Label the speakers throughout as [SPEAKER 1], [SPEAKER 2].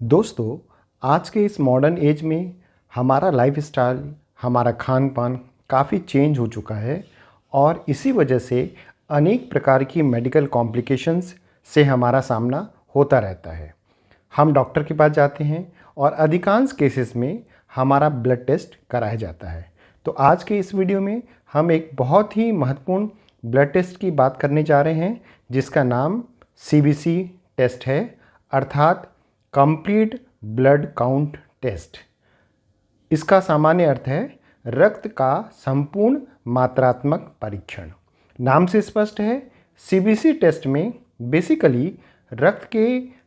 [SPEAKER 1] दोस्तों, आज के इस मॉडर्न एज में हमारा लाइफ़स्टाइल, हमारा खान-पान काफ़ी चेंज हो चुका है और इसी वजह से अनेक प्रकार की मेडिकल कॉम्प्लिकेशंस से हमारा सामना होता रहता है। हम डॉक्टर के पास जाते हैं और अधिकांश केसेस में हमारा ब्लड टेस्ट कराया जाता है। तो आज के इस वीडियो में हम एक बहुत ही महत्वपूर्ण ब्लड टेस्ट की बात करने जा रहे हैं, जिसका नाम सीबीसी टेस्ट है, अर्थात कंप्लीट ब्लड काउंट टेस्ट। इसका सामान्य अर्थ है रक्त का संपूर्ण मात्रात्मक परीक्षण। नाम से स्पष्ट है, सीबीसी टेस्ट में बेसिकली रक्त के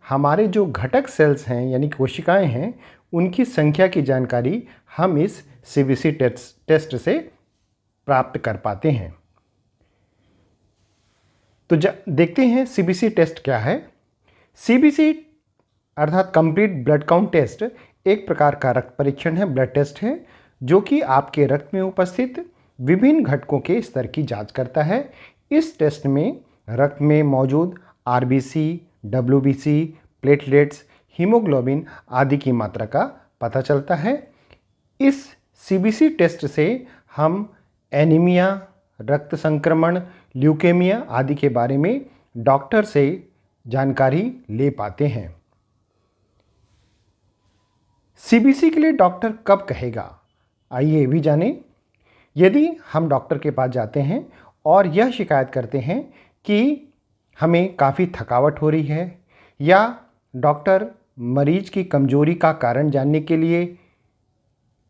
[SPEAKER 1] हमारे जो घटक सेल्स हैं यानी कोशिकाएं हैं, उनकी संख्या की जानकारी हम इस सीबीसी टेस्ट से प्राप्त कर पाते हैं। तो देखते हैं सीबीसी टेस्ट क्या है। सीबीसी अर्थात कंप्लीट ब्लड काउंट टेस्ट एक प्रकार का रक्त परीक्षण है, ब्लड टेस्ट है, जो कि आपके रक्त में उपस्थित विभिन्न घटकों के स्तर की जांच करता है। इस टेस्ट में रक्त में मौजूद आरबीसी, डब्ल्यूबीसी, प्लेटलेट्स, हीमोग्लोबिन आदि की मात्रा का पता चलता है। इस सीबीसी टेस्ट से हम एनीमिया, रक्त संक्रमण, ल्यूकेमिया आदि के बारे में डॉक्टर से जानकारी ले पाते हैं। सीबीसी के लिए डॉक्टर कब कहेगा, आइए ये भी जानें। यदि हम डॉक्टर के पास जाते हैं और यह शिकायत करते हैं कि हमें काफ़ी थकावट हो रही है, या डॉक्टर मरीज की कमजोरी का कारण जानने के लिए,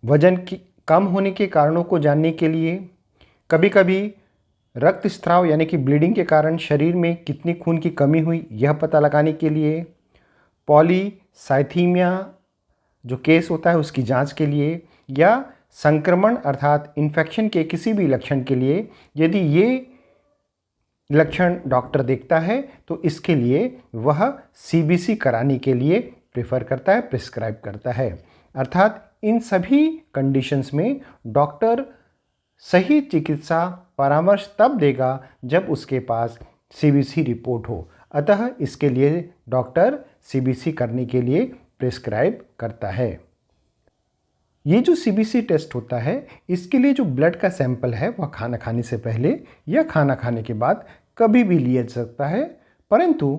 [SPEAKER 1] वजन की कम होने के कारणों को जानने के लिए, कभी कभी रक्तस्राव यानी कि ब्लीडिंग के कारण शरीर में कितनी खून की कमी हुई यह पता लगाने के लिए, पॉलीसाइथीमिया जो केस होता है उसकी जांच के लिए, या संक्रमण अर्थात इन्फेक्शन के किसी भी लक्षण के लिए, यदि ये लक्षण डॉक्टर देखता है तो इसके लिए वह सीबीसी कराने के लिए प्रेफर करता है, प्रिस्क्राइब करता है। अर्थात इन सभी कंडीशंस में डॉक्टर सही चिकित्सा परामर्श तब देगा जब उसके पास सीबीसी रिपोर्ट हो। अतः इसके लिए डॉक्टर सीबीसी करने के लिए प्रिस्क्राइब करता है। ये जो सीबीसी टेस्ट होता है, इसके लिए जो ब्लड का सैंपल है वह खाना खाने से पहले या खाना खाने के बाद कभी भी लिया जा सकता है, परंतु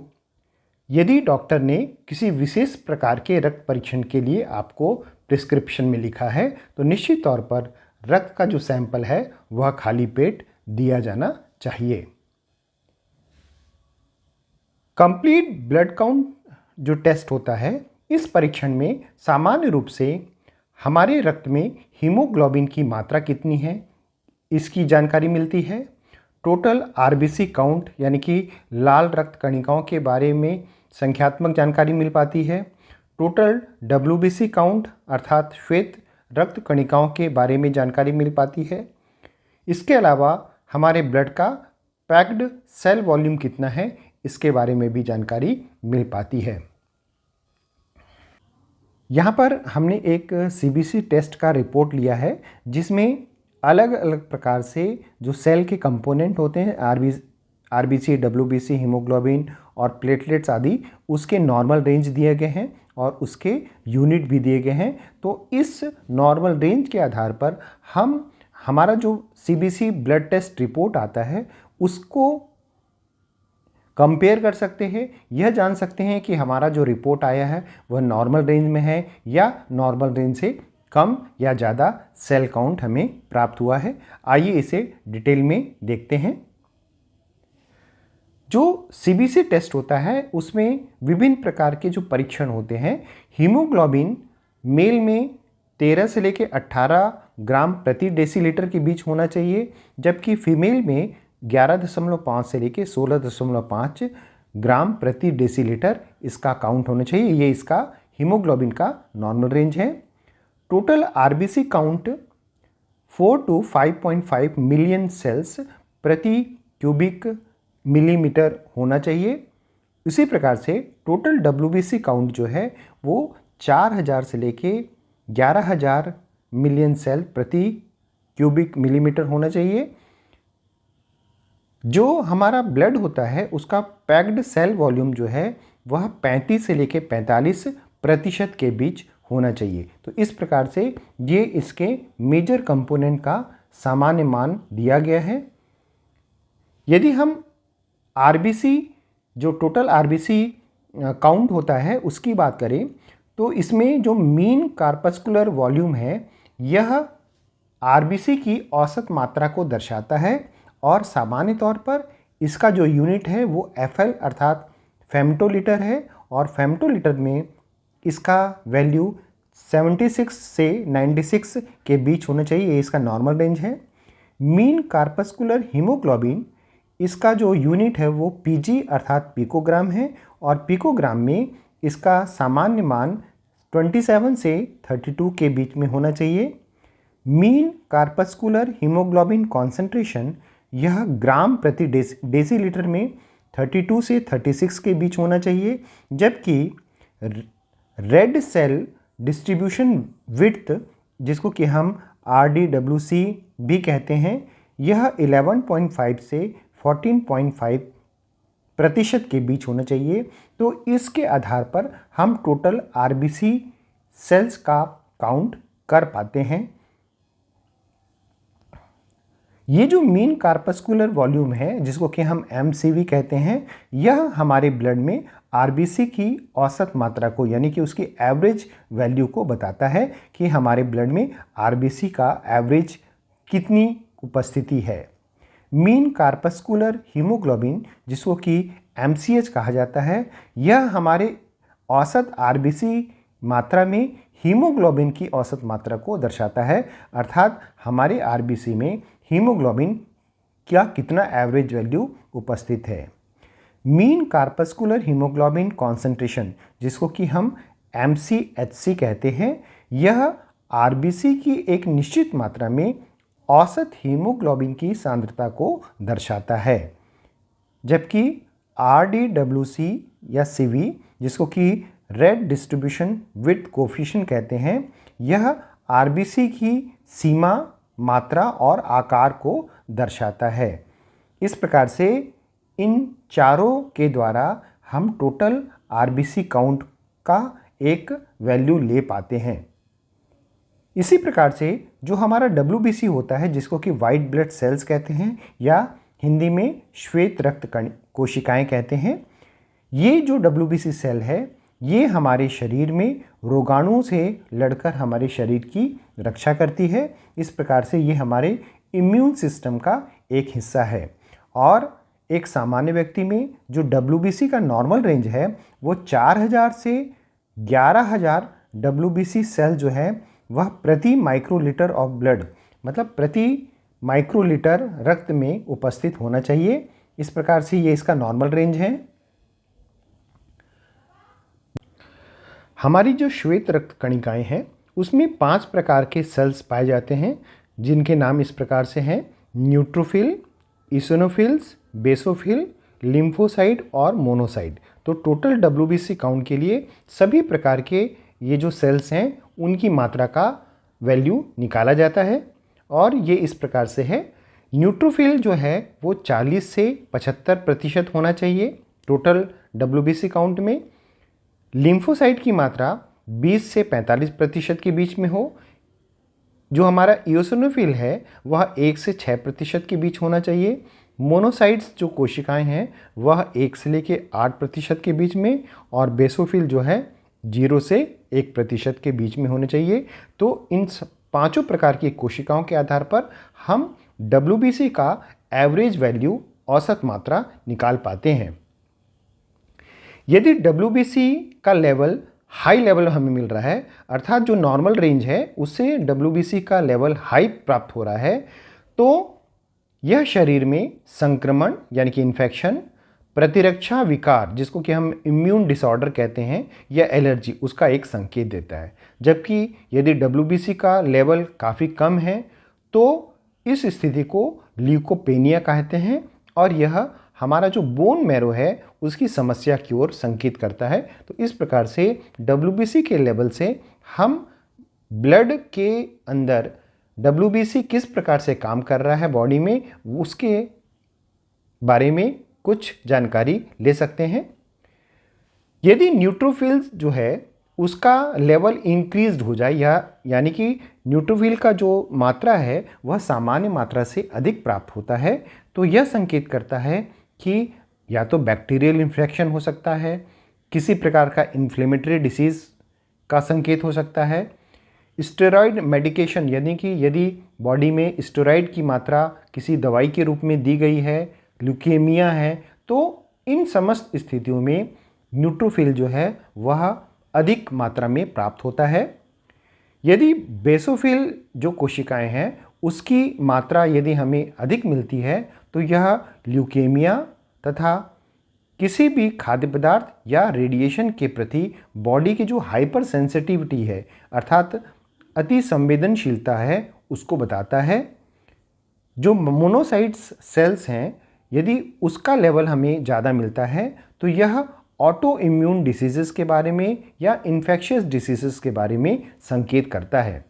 [SPEAKER 1] यदि डॉक्टर ने किसी विशेष प्रकार के रक्त परीक्षण के लिए आपको प्रिस्क्रिप्शन में लिखा है तो निश्चित तौर पर रक्त का जो सैंपल है वह खाली पेट दिया जाना चाहिए। कंप्लीट ब्लड काउंट जो टेस्ट होता है, इस परीक्षण में सामान्य रूप से हमारे रक्त में हीमोग्लोबिन की मात्रा कितनी है इसकी जानकारी मिलती है। टोटल आरबीसी काउंट यानी कि लाल रक्त कणिकाओं के बारे में संख्यात्मक जानकारी मिल पाती है। टोटल डब्ल्यूबीसी काउंट अर्थात श्वेत रक्त कणिकाओं के बारे में जानकारी मिल पाती है। इसके अलावा हमारे ब्लड का पैक्ड सेल वॉल्यूम कितना है इसके बारे में भी जानकारी मिल पाती है। यहाँ पर हमने एक सीबीसी टेस्ट का रिपोर्ट लिया है, जिसमें अलग अलग प्रकार से जो सेल के कंपोनेंट होते हैं, आरबीसी, डब्ल्यूबीसी, हीमोग्लोबिन और प्लेटलेट्स आदि, उसके नॉर्मल रेंज दिए गए हैं और उसके यूनिट भी दिए गए हैं। तो इस नॉर्मल रेंज के आधार पर हम हमारा जो सीबीसी ब्लड टेस्ट रिपोर्ट आता है उसको कंपेयर कर सकते हैं, यह जान सकते हैं कि हमारा जो रिपोर्ट आया है वह नॉर्मल रेंज में है या नॉर्मल रेंज से कम या ज़्यादा सेल काउंट हमें प्राप्त हुआ है। आइए इसे डिटेल में देखते हैं। जो सीबीसी टेस्ट होता है उसमें विभिन्न प्रकार के जो परीक्षण होते हैं। हीमोग्लोबिन मेल में 13 से लेकर 18 ग्राम प्रति डेसीलीटर के बीच होना चाहिए, जबकि फीमेल में 11.5 से लेकर 16.5 ग्राम प्रति डेसीलीटर इसका काउंट होना चाहिए। ये इसका हीमोग्लोबिन का नॉर्मल रेंज है। Total RBC count 4 to 5.5 million cells प्रति क्यूबिक मिलीमीटर होना चाहिए। इसी प्रकार से टोटल डब्ल्यूबीसी काउंट जो है वो 4000 से लेके 11000 मिलियन सेल प्रति क्यूबिक मिलीमीटर होना चाहिए। जो हमारा ब्लड होता है उसका पैक्ड सेल वॉल्यूम जो है वह 35 से लेके 45 प्रतिशत के बीच होना चाहिए। तो इस प्रकार से ये इसके मेजर कंपोनेंट का सामान्य मान दिया गया है। यदि हम आरबीसी, जो टोटल आरबीसी काउंट होता है, उसकी बात करें तो इसमें जो मीन कार्पस्कुलर वॉल्यूम है यह आरबीसी की औसत मात्रा को दर्शाता है और सामान्य तौर पर इसका जो यूनिट है वो एफएल अर्थात फेम्टोलीटर है और फेम्टोलीटर में इसका वैल्यू 76 से 96 के बीच होना चाहिए, ये इसका नॉर्मल रेंज है। मीन कार्पस्कुलर हीमोग्लोबिन, इसका जो यूनिट है वो पीजी अर्थात पिकोग्राम है और पिकोग्राम में इसका सामान्य मान 27 से 32 के बीच में होना चाहिए। मीन कार्पस्कुलर हीमोग्लोबिन कॉन्सेंट्रेशन, यह ग्राम प्रति डेसीलीटर में 32 से 36 के बीच होना चाहिए, जबकि रेड सेल डिस्ट्रीब्यूशन विड्थ, जिसको कि हम RDWC भी कहते हैं, यह 11.5 से 14.5% के बीच होना चाहिए। तो इसके आधार पर हम टोटल आरबीसी सेल्स का काउंट कर पाते हैं। ये जो मीन कार्पस्कुलर वॉल्यूम है, जिसको कि हम MCV कहते हैं, यह हमारे ब्लड में आरबीसी की औसत मात्रा को, यानी कि उसकी एवरेज वैल्यू को बताता है कि हमारे ब्लड में आरबीसी का एवरेज कितनी उपस्थिति है। मीन कार्पस्कुलर हीमोग्लोबिन, जिसको कि MCH कहा जाता है, यह हमारे औसत आरबीसी मात्रा में हीमोग्लोबिन की औसत मात्रा को दर्शाता है, अर्थात हमारे आरबीसी में हीमोग्लोबिन क्या कितना एवरेज वैल्यू उपस्थित है। मीन कार्पस्कुलर हीमोग्लोबिन कॉन्सेंट्रेशन, जिसको कि हम MCHC कहते हैं, यह आरबीसी की एक निश्चित मात्रा में औसत हीमोग्लोबिन की सांद्रता को दर्शाता है, जबकि RDWC या CV, जिसको कि रेड डिस्ट्रीब्यूशन विड्थ कोफिशिएंट कहते हैं, यह आरबीसी की सीमा, मात्रा और आकार को दर्शाता है। इस प्रकार से इन चारों के द्वारा हम टोटल आरबीसी काउंट का एक वैल्यू ले पाते हैं। इसी प्रकार से जो हमारा WBC होता है, जिसको कि वाइट ब्लड सेल्स कहते हैं या हिंदी में श्वेत रक्त कोशिकाएं कहते हैं, ये जो WBC सेल है ये हमारे शरीर में रोगाणुओं से लड़कर हमारे शरीर की रक्षा करती है। इस प्रकार से ये हमारे इम्यून सिस्टम का एक हिस्सा है और एक सामान्य व्यक्ति में जो WBC का नॉर्मल रेंज है वो 4000 से 11000 WBC सेल जो है वह प्रति माइक्रोलीटर ऑफ ब्लड, मतलब प्रति माइक्रोलीटर रक्त में उपस्थित होना चाहिए। इस प्रकार से ये इसका नॉर्मल रेंज है। हमारी जो श्वेत रक्त कणिकाएं हैं उसमें 5 प्रकार के सेल्स पाए जाते हैं, जिनके नाम इस प्रकार से हैं: न्यूट्रोफिल, इसिनोफिल्स, बेसोफिल, लिम्फोसाइट और मोनोसाइट। तो टोटल WBC काउंट के लिए सभी प्रकार के ये जो सेल्स हैं उनकी मात्रा का वैल्यू निकाला जाता है और ये इस प्रकार से है। न्यूट्रोफिल जो है वो 40 से 75% होना चाहिए टोटल WBC काउंट में। लिम्फोसाइट की मात्रा 20 से 45% के बीच में हो। जो हमारा इओसिनोफिल है वह 1 से 6% के बीच होना चाहिए। मोनोसाइट्स जो कोशिकाएं हैं वह 1 से लेकर 8% के बीच में और बेसोफिल जो है 0 से 1% के बीच में होने चाहिए। तो इन 5 प्रकार की कोशिकाओं के आधार पर हम WBC का एवरेज वैल्यू, औसत मात्रा निकाल पाते हैं। यदि WBC का लेवल हाई लेवल हमें मिल रहा है, अर्थात जो नॉर्मल रेंज है उससे WBC का लेवल हाई प्राप्त हो रहा है, तो यह शरीर में संक्रमण यानी कि इन्फेक्शन, प्रतिरक्षा विकार जिसको कि हम इम्यून डिसऑर्डर कहते हैं या एलर्जी, उसका एक संकेत देता है। जबकि यदि WBC का लेवल काफ़ी कम है तो इस स्थिति को ल्यूकोपेनिया कहते हैं और यह हमारा जो बोन मैरो है उसकी समस्या की ओर संकेत करता है। तो इस प्रकार से WBC के लेवल से हम ब्लड के अंदर WBC किस प्रकार से काम कर रहा है बॉडी में, उसके बारे में कुछ जानकारी ले सकते हैं। यदि न्यूट्रोफिल्स जो है उसका लेवल इंक्रीज्ड हो जाए यानी कि न्यूट्रोफिल का जो मात्रा है वह सामान्य मात्रा से अधिक प्राप्त होता है, तो यह संकेत करता है कि या तो बैक्टीरियल इन्फेक्शन हो सकता है, किसी प्रकार का इन्फ्लेमेटरी डिसीज़ का संकेत हो सकता है, स्टेरॉयड मेडिकेशन यानी कि यदि बॉडी में स्टेरॉयड की मात्रा किसी दवाई के रूप में दी गई है, ल्यूकेमिया है, तो इन समस्त स्थितियों में न्यूट्रोफिल जो है वह अधिक मात्रा में प्राप्त होता है। यदि बेसोफिल जो कोशिकाएं हैं उसकी मात्रा यदि हमें अधिक मिलती है तो यह ल्यूकेमिया तथा किसी भी खाद्य पदार्थ या रेडिएशन के प्रति बॉडी की जो हाइपर सेंसिटिविटी है अर्थात अति संवेदनशीलता है उसको बताता है। जो मोनोसाइट्स सेल्स हैं यदि उसका लेवल हमें ज़्यादा मिलता है तो यह ऑटो इम्यून डिसीज़ेस के बारे में या इन्फेक्शियस डिसीज़ेस के बारे में संकेत करता है।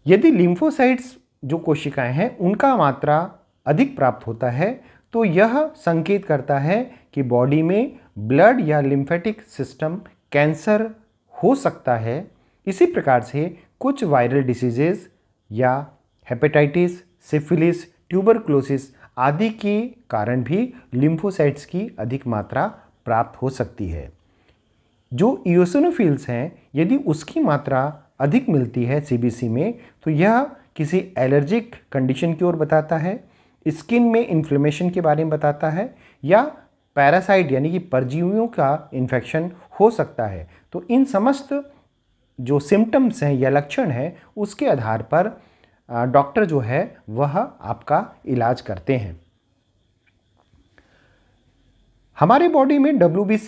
[SPEAKER 1] यदि लिम्फोसाइट्स जो कोशिकाएं हैं उनका मात्रा अधिक प्राप्त होता है तो यह संकेत करता है कि बॉडी में ब्लड या लिम्फेटिक सिस्टम कैंसर हो सकता है। इसी प्रकार से कुछ वायरल डिसीजेज या हेपेटाइटिस, सिफिलिस, ट्यूबरक्लोसिस आदि के कारण भी लिम्फोसाइट्स की अधिक मात्रा प्राप्त हो सकती है। जो इओसिनोफिल्स हैं यदि उसकी मात्रा अधिक मिलती है सीबीसी में तो यह किसी एलर्जिक कंडीशन की ओर बताता है, स्किन में इन्फ्लेमेशन के बारे में बताता है या पैरासाइट यानी कि परजीवियों का इन्फेक्शन हो सकता है। तो इन समस्त जो सिम्टम्स हैं या लक्षण हैं उसके आधार पर डॉक्टर जो है वह आपका इलाज करते हैं। हमारे बॉडी में WBC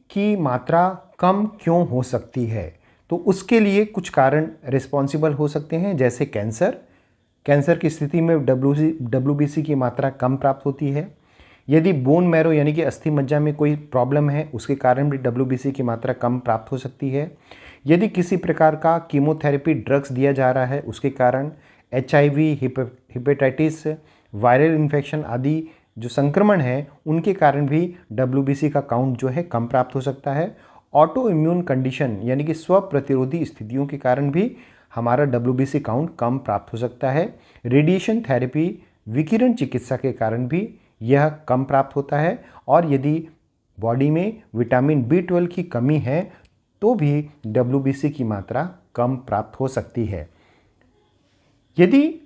[SPEAKER 1] की मात्रा कम क्यों हो सकती है? तो उसके लिए कुछ कारण रिस्पॉन्सिबल हो सकते हैं, जैसे कैंसर की स्थिति में WBC की मात्रा कम प्राप्त होती है। यदि बोन मैरो यानी कि अस्थि मज्जा में कोई प्रॉब्लम है उसके कारण भी WBC की मात्रा कम प्राप्त हो सकती है। यदि किसी प्रकार का कीमोथेरेपी ड्रग्स दिया जा रहा है उसके कारण HIV, हेपेटाइटिस, वायरल इन्फेक्शन आदि जो संक्रमण है उनके कारण भी WBC का काउंट जो है कम प्राप्त हो सकता है। ऑटो इम्यून कंडीशन यानी कि स्व प्रतिरोधी स्थितियों के कारण भी हमारा WBC काउंट कम प्राप्त हो सकता है। रेडिएशन थेरेपी, विकिरण चिकित्सा के कारण भी यह कम प्राप्त होता है। और यदि बॉडी में विटामिन B12 की कमी है तो भी WBC की मात्रा कम प्राप्त हो सकती है। यदि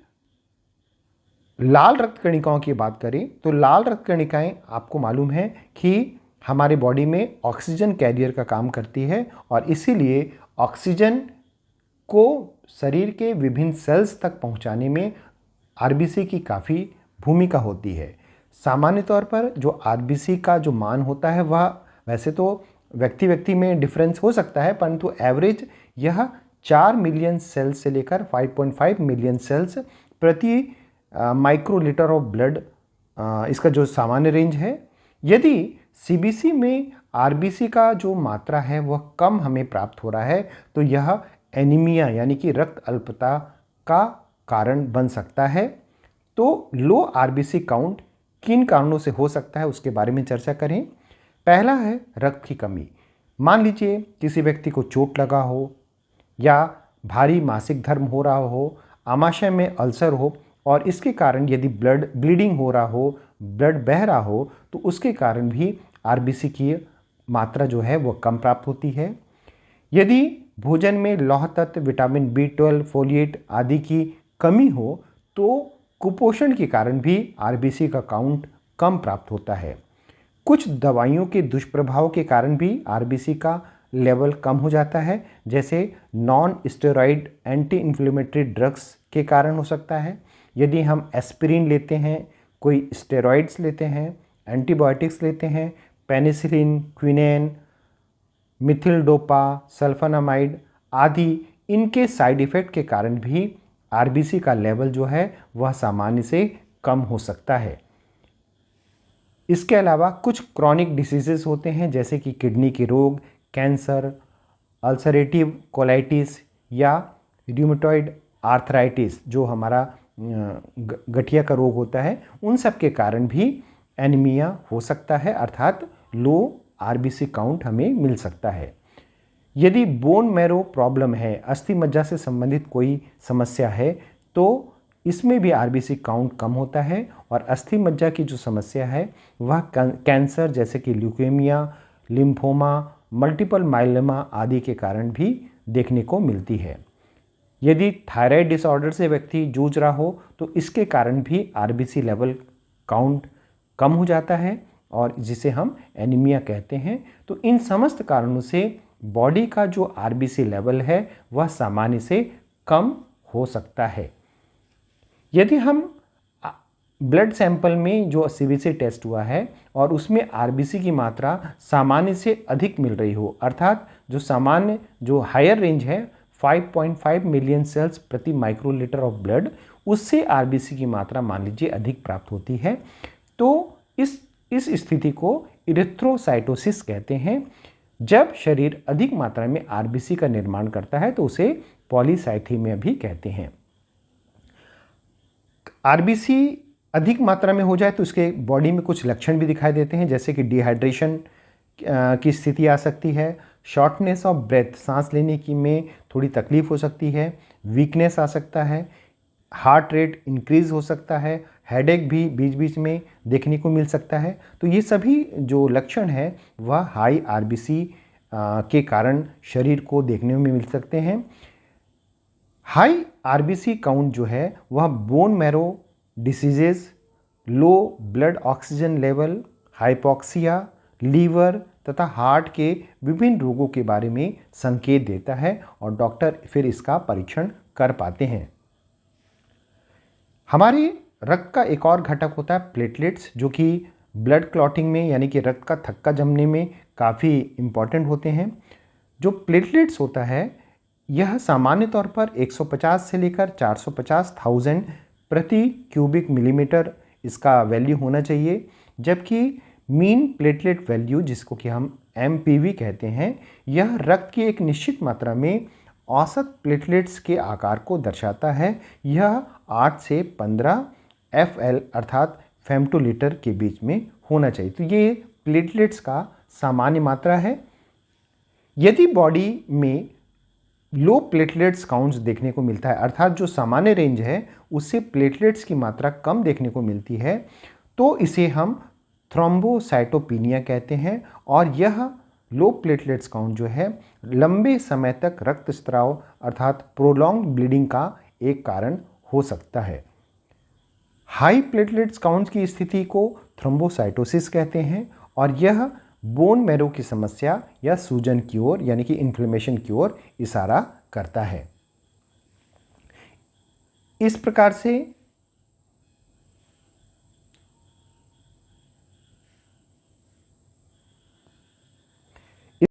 [SPEAKER 1] लाल रक्त कणिकाओं की बात करें तो लाल रक्त कणिकाएं आपको मालूम है कि हमारे बॉडी में ऑक्सीजन कैरियर का काम करती है और इसीलिए ऑक्सीजन को शरीर के विभिन्न सेल्स तक पहुंचाने में RBC की काफ़ी भूमिका होती है। सामान्य तौर पर जो RBC का जो मान होता है वह वैसे तो व्यक्ति में डिफरेंस हो सकता है, परंतु एवरेज यह 4 मिलियन सेल्स से लेकर 5.5 मिलियन सेल्स प्रति माइक्रोलीटर ऑफ ब्लड इसका जो सामान्य रेंज है। यदि CBC में RBC का जो मात्रा है वह कम हमें प्राप्त हो रहा है तो यह एनीमिया यानी कि रक्त अल्पता का कारण बन सकता है। तो लो RBC काउंट किन कारणों से हो सकता है उसके बारे में चर्चा करें। पहला है रक्त की कमी। मान लीजिए किसी व्यक्ति को चोट लगा हो या भारी मासिक धर्म हो रहा हो, आमाशय में अल्सर हो और इसके कारण यदि ब्लीडिंग हो रहा हो, ब्लड बह रहा हो तो उसके कारण भी RBC की मात्रा जो है वह कम प्राप्त होती है। यदि भोजन में लौह तत्व, विटामिन B12, फोलिएट आदि की कमी हो तो कुपोषण के कारण भी RBC का काउंट कम प्राप्त होता है। कुछ दवाइयों के दुष्प्रभाव के कारण भी RBC का लेवल कम हो जाता है, जैसे non steroid anti inflammatory drugs के कारण हो सकता है। यदि हम एस्पिरिन लेते हैं, कोई स्टेरॉइड्स लेते हैं, एंटीबायोटिक्स लेते हैं, पेनिसिलिन, क्विनेन, मिथिलडोपा, सल्फानामाइड आदि, इनके साइड इफ़ेक्ट के कारण भी RBC का लेवल जो है वह सामान्य से कम हो सकता है। इसके अलावा कुछ क्रॉनिक डिसीजेस होते हैं जैसे कि किडनी के रोग, कैंसर, अल्सरेटिव कोलाइटिस या रूमेटॉइड आर्थराइटिस जो हमारा गठिया का रोग होता है, उन सब के कारण भी एनीमिया हो सकता है, अर्थात लो RBC काउंट हमें मिल सकता है। यदि बोन मैरो प्रॉब्लम है, अस्थि मज्जा से संबंधित कोई समस्या है, तो इसमें भी आरबीसी काउंट कम होता है और अस्थि मज्जा की जो समस्या है वह कैंसर जैसे कि ल्यूकेमिया, लिम्फोमा, मल्टीपल माइलोमा आदि के कारण भी देखने को मिलती है। यदि थायराइड डिसऑर्डर से व्यक्ति जूझ रहा हो तो इसके कारण भी आरबीसी लेवल काउंट कम हो जाता है और जिसे हम एनीमिया कहते हैं। तो इन समस्त कारणों से बॉडी का जो आरबीसी लेवल है वह सामान्य से कम हो सकता है। यदि हम ब्लड सैंपल में जो सीबीसी टेस्ट हुआ है और उसमें आरबीसी की मात्रा सामान्य से अधिक मिल रही हो, अर्थात जो सामान्य जो हायर रेंज है 5.5 मिलियन सेल्स प्रति माइक्रोलीटर ऑफ ब्लड, उससे आरबीसी की मात्रा मान लीजिए अधिक प्राप्त होती है, तो इस स्थिति को इरिथ्रोसाइटोसिस कहते हैं। जब शरीर अधिक मात्रा में आरबीसी का निर्माण करता है तो उसे पॉलीसाइथेमिया भी कहते हैं। आरबीसी अधिक मात्रा में हो जाए तो उसके बॉडी में कुछ लक्षण भी दिखाई देते हैं, जैसे कि डिहाइड्रेशन की स्थिति आ सकती है, शॉर्टनेस ऑफ ब्रेथ, सांस लेने की में थोड़ी तकलीफ हो सकती है, वीकनेस आ सकता है, हार्ट रेट इंक्रीज हो सकता है, हेडेक भी बीच बीच में देखने को मिल सकता है। तो ये सभी जो लक्षण है वह हाई आरबीसी के कारण शरीर को देखने में मिल सकते हैं। हाई आरबीसी काउंट जो है वह bone marrow diseases, low blood oxygen level, hypoxia, liver तथा हार्ट के विभिन्न रोगों के बारे में संकेत देता है और डॉक्टर फिर इसका परीक्षण कर पाते हैं। हमारे रक्त का एक और घटक होता है प्लेटलेट्स, जो कि ब्लड क्लॉटिंग में यानी कि रक्त का थक्का जमने में काफ़ी इम्पॉर्टेंट होते हैं। जो प्लेटलेट्स होता है यह सामान्य तौर पर 150 से लेकर 450,000 प्रति क्यूबिक मिलीमीटर इसका वैल्यू होना चाहिए, जबकि मीन प्लेटलेट वैल्यू जिसको कि हम MPV कहते हैं, यह रक्त की एक निश्चित मात्रा में औसत प्लेटलेट्स के आकार को दर्शाता है। यह 8 से 15 FL अर्थात फेम्टोलीटर के बीच में होना चाहिए। तो ये प्लेटलेट्स का सामान्य मात्रा है। यदि बॉडी में लो प्लेटलेट्स काउंट्स देखने को मिलता है, अर्थात जो सामान्य रेंज है उससे प्लेटलेट्स की मात्रा कम देखने को मिलती है, तो इसे हम थ्रोम्बोसाइटोपिनिया कहते हैं और यह लो प्लेटलेट्स काउंट जो है लंबे समय तक रक्तस्राव अर्थात प्रोलॉन्ग ब्लीडिंग का एक कारण हो सकता है। हाई प्लेटलेट्स काउंट की स्थिति को थ्रोम्बोसाइटोसिस कहते हैं और यह बोन मैरो की समस्या या सूजन की ओर यानी कि इन्फ्लेमेशन की ओर इशारा करता है। इस प्रकार से